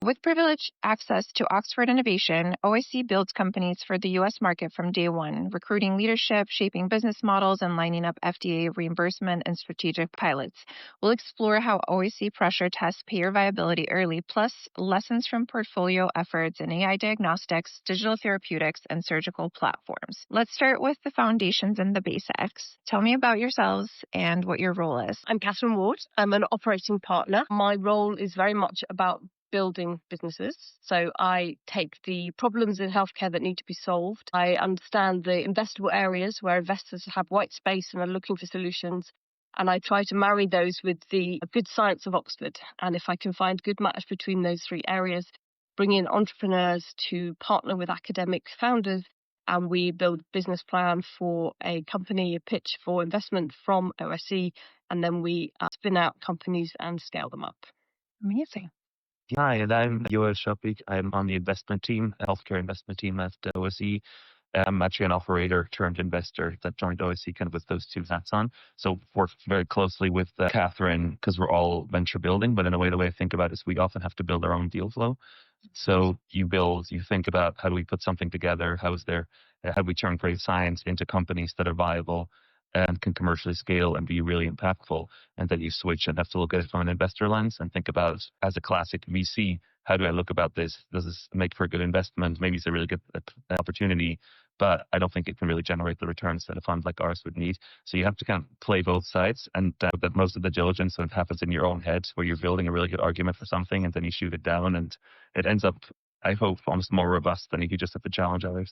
With privileged access to Oxford innovation, OIC builds companies for the U.S. market from day one, recruiting leadership, shaping business models, and lining up FDA reimbursement and strategic pilots. We'll explore how OIC pressure tests payer viability early, plus lessons from portfolio efforts in AI diagnostics, digital therapeutics, and surgical platforms. Let's start with the foundations and the basics. Tell me about yourselves and what your role is. I'm Catherine Ward. I'm an operating partner. My role is very much about building businesses. So I take the problems in healthcare that need to be solved. I understand the investable areas where investors have white space and are looking for solutions. And I try to marry those with the good science of Oxford. And if I can find good match between those three areas, bring in entrepreneurs to partner with academic founders, and we build a business plan for a company, a pitch for investment from OSE, and then we spin out companies and scale them up. Amazing. Hi, and I'm Yoel Shopik. I'm on the investment team, healthcare investment team at OSE. I'm actually an operator turned investor that joined OSE kind of with those two hats on. So work very closely with Catherine because we're all venture building. But in a way, the way I think about it is we often have to build our own deal flow. So you think about how do we put something together? How do we turn great science into companies that are viable and can commercially scale and be really impactful? And then you switch and have to look at it from an investor lens and think about, as a classic VC, how do I look about this? Does this make for a good investment? Maybe it's a really good opportunity, but I don't think it can really generate the returns that a fund like ours would need. So you have to kind of play both sides, and that most of the diligence sort of happens in your own head, where you're building a really good argument for something and then you shoot it down, and it ends up, I hope, almost more robust than if you just have to challenge others.